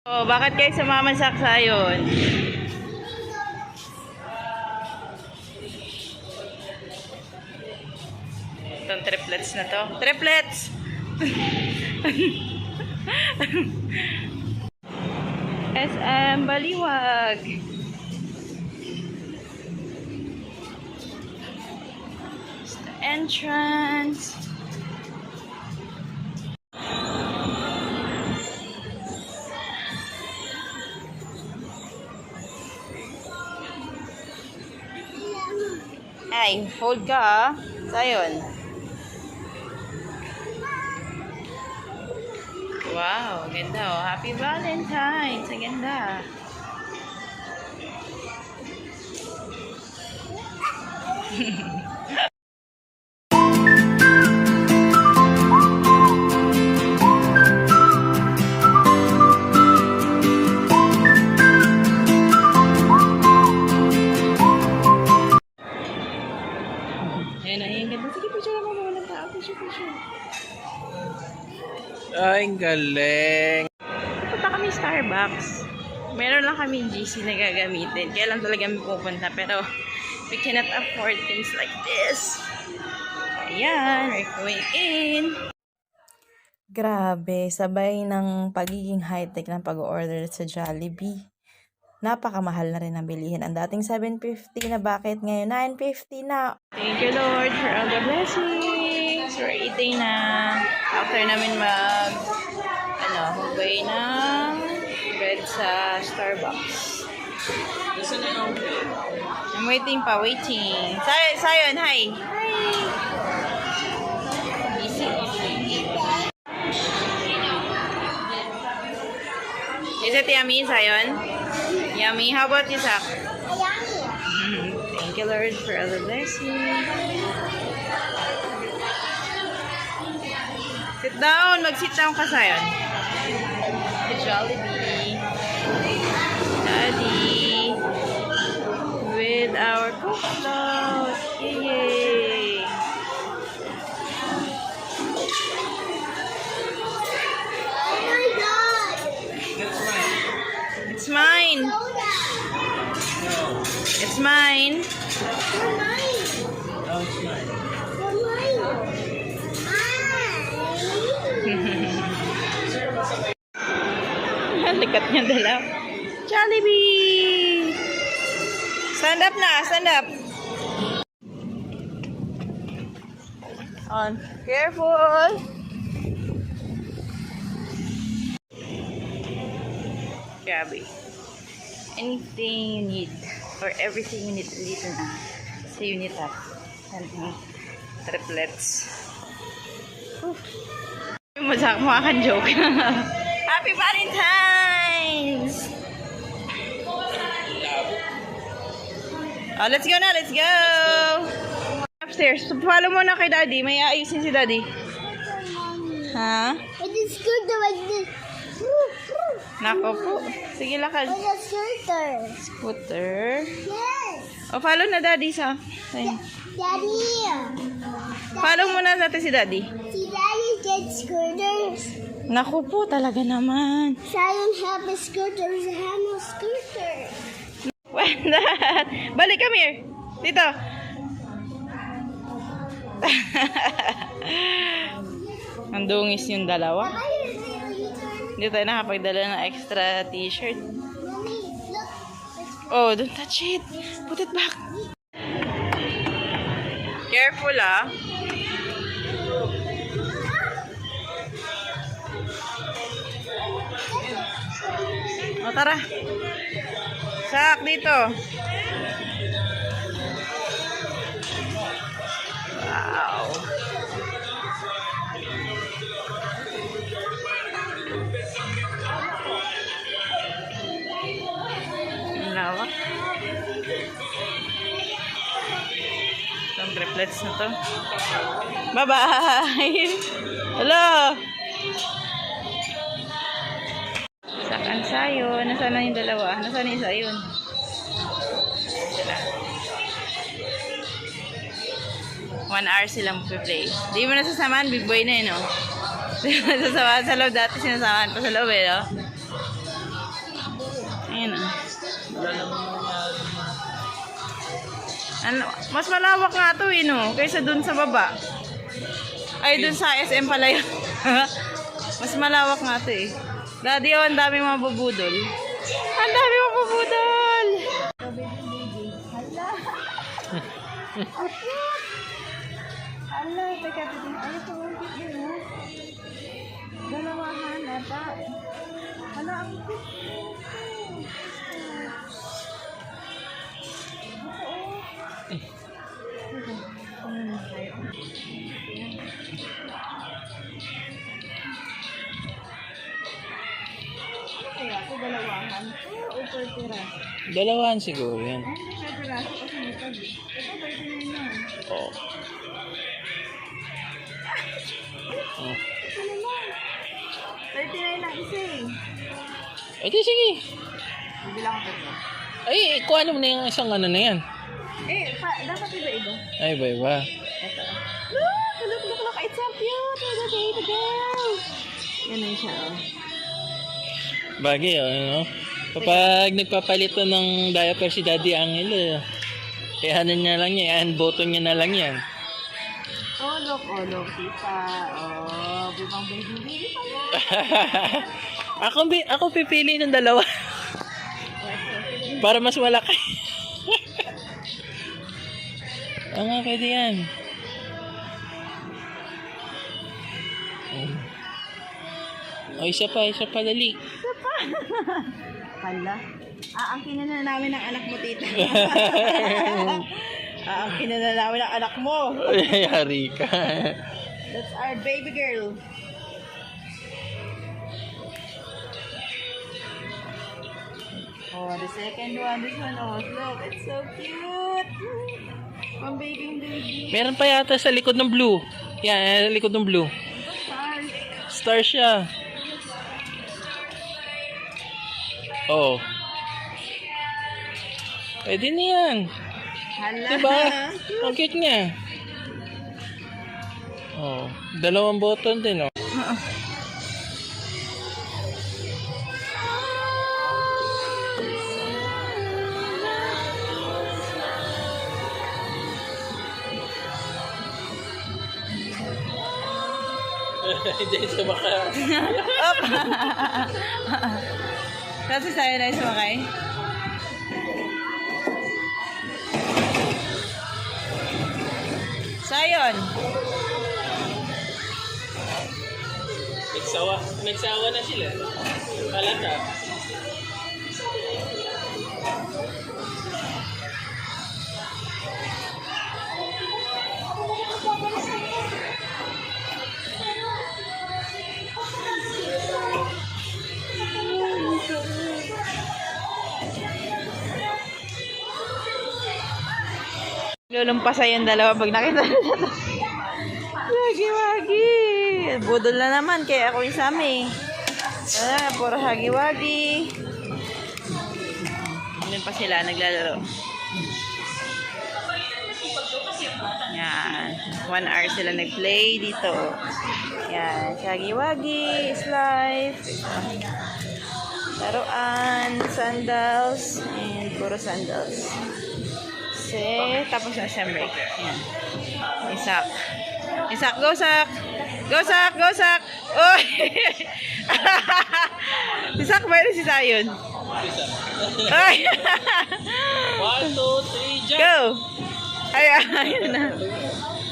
Oh, bakit kayo sumama sa Aksayon? Itong triplets na to. Triplets! SM Baliwag. It's the entrance. Ay, hold ka ah. Sayon. Wow, ganda oh. Happy Valentine's. Ang ganda. Ayun na, ayun ganda. Sige, picture mo muna ng tao. Picture. Ay, galing. Punta kami Starbucks. Meron lang kami GC na gagamitin. Kaya lang talaga kami pupunta. Pero we cannot afford things like this. Ayan, we're going in. Grabe, sabay ng pagiging high-tech ng pag-order sa Jollibee. Napakamahal na rin ang bilihin. Ang dating $7.50 na, bakit ngayon $9.50 na? Thank you Lord for all the blessings. We're eating na. After namin hubay ng bread sa Starbucks. I'm waiting. Sayon, hi. Easy. Is it yummy, Sayon? Yummy. How about you, Sak? Thank you, Lord, for all the blessings. Sit down. Mag-sit down ka, Sayon. The Jollibee. Daddy. With our cookload. Yay! Oh my God! It's mine. It's mine. You're mine. Oh, it's mine. You're mine. Likat niya dalaw. Jollibee! Stand up na. Stand up. On. Careful. Grabe. Anything you need or everything you need dito na sa unit up. Something triplets. Mukha kang joke. Happy Valentine's! Oh, let's go na. Let's go! Upstairs. Follow mo na kay Daddy. May aayusin si Daddy. Ha? It is good like this. Nako po. Sige, lakad. It's a scooter. Scooter. Yes. O, follow na Daddy sa... Ayun. Daddy. Follow muna natin si Daddy. See, Daddy gets scooters. Naku po, talaga naman. Zion have a scooter. I have no scooter. Balik, come here. Dito. Ang dungis yung dalawa. Hindi tayo nakapagdala ng extra t-shirt. Mommy, look. Oh, don't touch it. Put it back. Careful ah. O, tara. Sak, dito. Wow. Ang lawak. Itong triplets na to. Bye-bye! Hello! Sakan sayo. Nasaan na yung dalawa? Nasaan na yung sayon? Sila. 1 hour silang play. Di mo nasasamahan, big boy na yun, no? Di mo nasasamahan sa loob. Dati sinasamahan pa sa loob, eh, no? Ano, mas malawak nga to eh, no? Kaysa dun sa baba. Ay, dun sa SM pala yun. Mas malawak nga to eh. Daddy, oh, ang dami mga bubudol. Ang dami mga bubudol! Hala, teka, teka. Ay, ito, ang cute din, oh. Dalawahan, ata. Hala, ang cute. Kaya ako dalawahan. O per tira. Dalawahan siguro yan. Hindi per piraso kasi may tag. Ito, 39 na. Oo. Oh. Ito naman. 39 lang isa eh. Eh di sige. Bibilang ko ito. Ay, kuha mo na yung isang ano na yan. Dapat iba-iba. Ay, iba. Ito. Look. It's so cute. It's a baby girl. Ganun siya, oh. Bagay, ano? Kapag nagpapalito ng diaper si Daddy Angel, ano niya lang yan, button niya na lang yan. Oh, look, tita. Oh, bibang baby pa yan. ako pipili ng dalawa. Para mas malaki. Nga, pwede yan. Oh, isa pa, dali. Hala. Aangkin na namin ang anak mo, tita. Aangkin na namin ang anak mo. Yari ka. That's our baby girl. Oh, the second one. This one, oh, look. It's so cute. Pang baby. Meron pa yata sa likod ng blue. Yan, likod ng blue. Star siya. Oh. Pwede na yan. Hala. Diba? Ang cute niya. Oh. Dalawang button din, oh. Hindi siya baka. Kasi sa'yo na sumakay. Sayon. Nagsawa na sila. Halata. Lulumpasa yung dalawa pag nakita nila. Hagi-wagi. Budol na naman kaya ako isami. Puro hagi-wagi. Ganun pa sila naglalaro. Yan. 1 hour sila nag-play dito. Yan. Hagi-wagi is life. Laruan, sandals, and puro sandals. Tapos na siyempre. Yan. Isak. Go, Sak! Go, Sak! Oy! Si Sak ba yun si Sayon? Ay! 1, 2, 3, jump! Go! Ay, ayun na.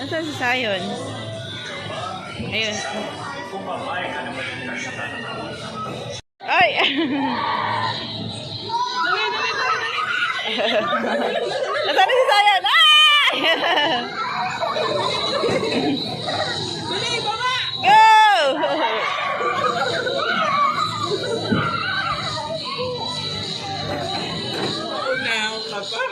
Nasaan si Sayon? Ayun. Ay! Nasaan si Sayon? Ay! Go! Now, papa.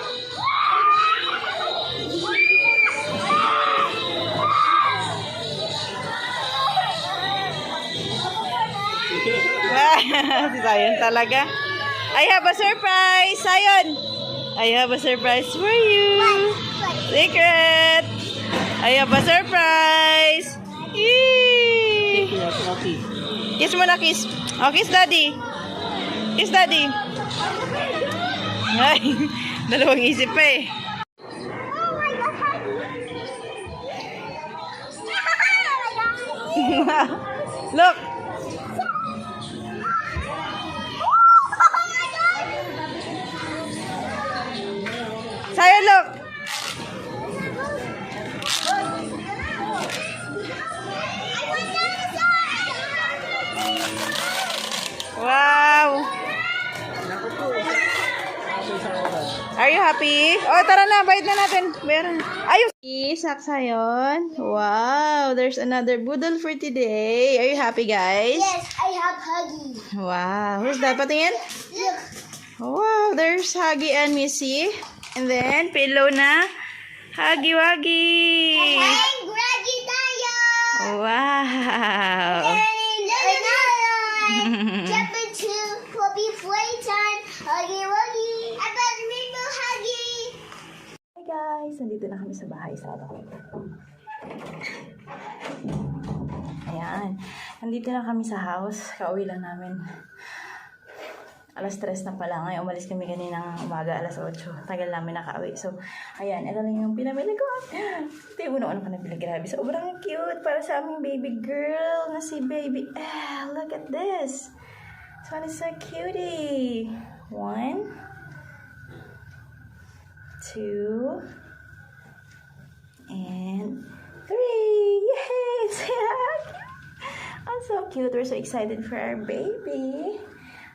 Si Sayon talaga. I have a surprise, Sayon. I have a surprise for you. Secret. I have a surprise. Yee! Kiss mo na, kiss. Oh, kiss daddy. Kiss daddy. Ay, dalawang isip pa eh. Look! Saya, look! Wow! Are you happy? Oh, tara na, bayad na natin. Bayaran. Ayos! Saksa yun. Wow, there's another boodle for today. Are you happy, guys? Yes, I have Huggy. Wow, who's that? Patingin? Look. Wow, there's Huggy and Missy. And then, pillow na. Huggy Wuggy. And Greggy Tayo. Wow. And jump into puppy playtime. Huggy Wuggy. I got rainbow Huggy. Hi guys, nandito na kami sa bahay sa Ayan, nandito na kami sa house. Kauwi lang namin. Alas 3 na pala. Ngayon, umalis kami kaninang umaga, alas 8. Tagal namin nakauwi. So, ayan, ito lang yung pinamili ko. Ito yung una-una ko nabili. Grabe, sobrang cute para sa aming baby girl na si Baby Elle. Look at this. This one is so cutie. 1, 2, and 3. Yay! I'm so cute. We're so excited for our baby.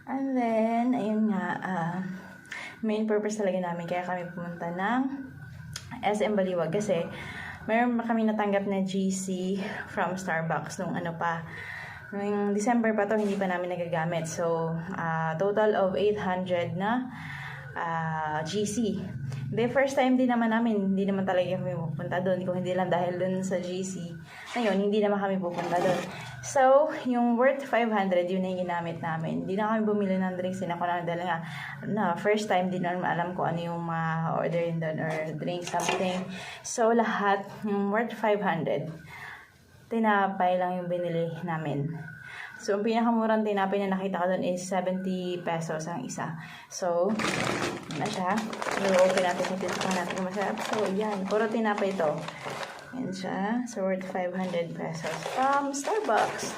And then, ayun nga, main purpose talaga namin kaya kami pumunta ng SM Baliwag kasi mayroon kami natanggap na GC from Starbucks nung noong December pa to, hindi pa namin nagagamit. So, total of 800 na GC. The first time din naman namin, hindi naman talaga kami pupunta doon. Kung hindi lang dahil doon sa GC. Ngayon, hindi naman kami pupunta doon. So, yung worth 500, yun na yung ginamit namin. Hindi na kami bumili ng drinks. Hindi na ako namin dahil nga, first time din naman alam ko ano yung orderin doon or drink something. So, lahat, yung worth 500, tinapay lang yung binili namin. So, ang pinakamurang tinapay na nakita ko doon is 70 pesos ang isa. So, na siya. I-open natin kung titikman natin kung masarap. So, yan. Puro tinapay ito. Yan siya. So, worth 500 pesos from Starbucks.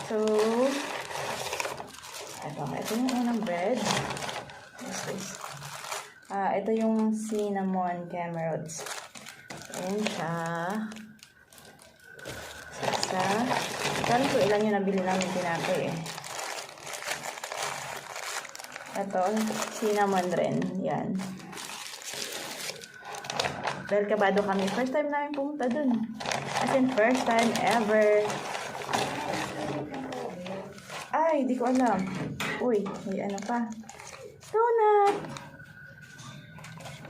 So, ito yung unang bread. What's this? Ito yung cinnamon camerods. Yan siya. Kaya ko ilan yung nabili namin tinapay eh. Ito, cinnamon rin. Yan. Dahil kabado kami. First time namin pumunta dun. As in, first time ever. Ay, di ko alam. Uy, may ano pa. Donut!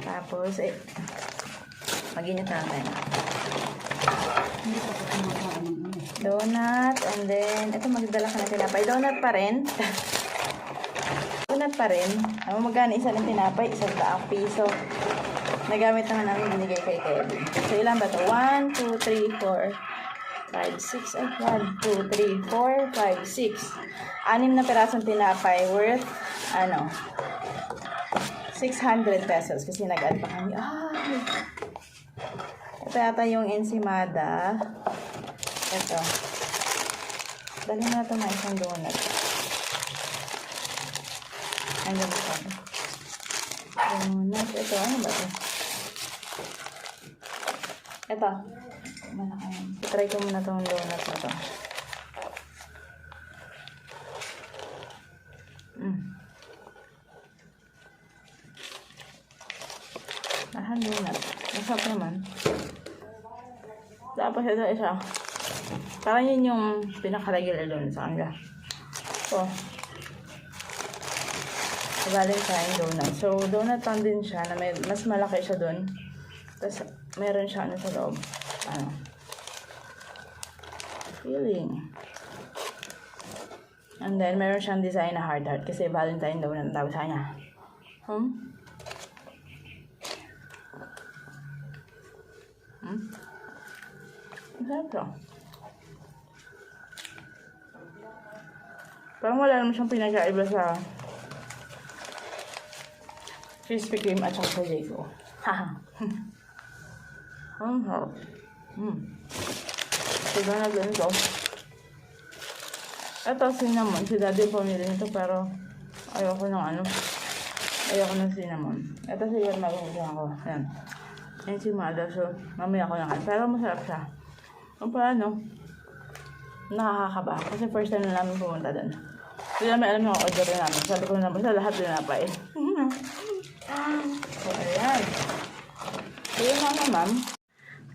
Tapos, mag-init natin. Donut, and then, ito magdala ka na tinapay. Donut pa rin. Donut pa rin. Ano magkano isa ng tinapay? 100 piso. Nagamit naman namin binigay kay Kevin. So, ilan ba ito? 1, 2, 3, 4, 5, 6. Ay, 1, 2, 3, 4, 5, 6. 6 na pirasong tinapay worth, 600 pesos. Kasi nag-add pa kami. Ay! Ito yata yung ensimada. Ito. Dali na ito na isang donut. Hanggang ito. Donut. Ito. Ano ba ito? Ito. Try ko muna itong donut na ito. Donut. Masarap naman. Tapos ito isa. Parang yun yung pinaka-regular doon sa kanila. So, Valentine donut. So, donut lang din siya na may, mas malaki siya doon. Tapos, meron siya sa loob. Feeling. And then, meron siyang design na heart kasi Valentine donut ang tawag sa kanya. Masarap to. Parang wala naman siyang pinagkaiba sa Krispy Kreme at saka sa Jayco. Haha. Ang harap. So, gano'n ganito. Ito, cinnamon. Si daddy pumili nito pero ayoko ng ano. Ayoko ng cinnamon. Ito siya mag-uusap ako. Yan. Yan si Mada. So, mamaya ko na. Pero masarap siya. Kung paano, nakakakaba. Kasi first time na namin pumunta doon. Hindi namin alam yung order namin. Sabi ko naman sa lahat din napay. So, ayan. So, yun nga ma'am.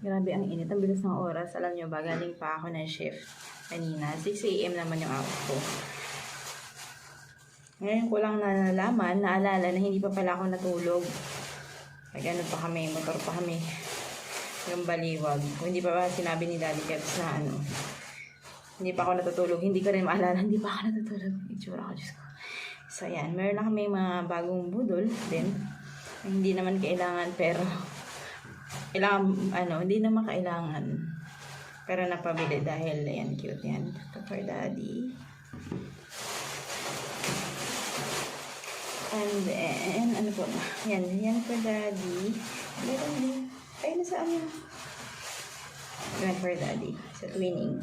Grabe ang init. Ang bilis ng oras. Alam nyo ba, galing pa ako ng shift kanina. 6 a.m. naman yung out ko. Ngayon ko lang naalala na hindi pa pala ako natulog. Ano pa kami, motor pa kami. Yung baliwag. Kung hindi pa ba sinabi ni Daddy Kebs na ano, hindi pa ako natutulog. Hindi ko rin maalala, hindi pa ako natutulog. Itsura ko, Diyos ko. So, yan. Meron na kami mga bagong budol din. Hindi naman kailangan, pero kailangan, hindi naman kailangan. Pero napabili dahil, yan, cute yan. Ito for Daddy. And then, ano po na? Yan for Daddy. Meron din. Ay, nasaan yun? Yan for Daddy. Sa twinning.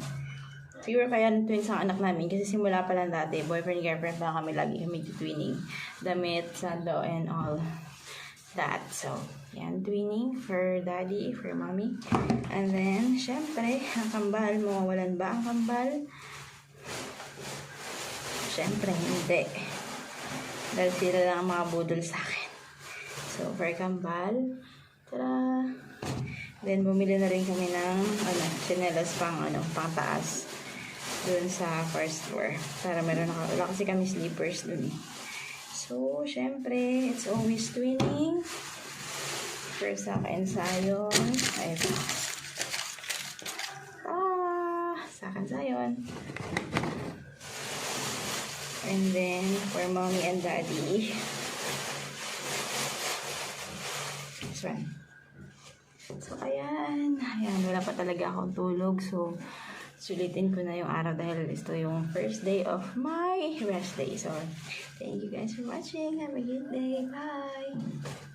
Siguro kaya twins ang anak namin kasi simula pa lang dati, boyfriend, girlfriend pa kami, lagi kami twinning. Damit, sando, and all that. So, yan, twinning for Daddy, for Mommy. And then, syempre, ang kambal, mawawalan ba ang kambal? Syempre, hindi. Dahil sila lang ang mga budol sa akin. So, for kambal, tada! Then, bumili na rin kami ng, chinelas pang taas. Doon sa first floor. Para meron wala kasi kami sleepers dun eh. So, syempre, it's always twinning. First sa ensayon. Ayun. Sa ensayon. And then, for Mommy and Daddy. This one. So, ayan. Ayan, wala pa talaga akong tulog. So, sulitin ko na yung araw dahil ito yung first day of my rest day. So, thank you guys for watching. Have a good day. Bye!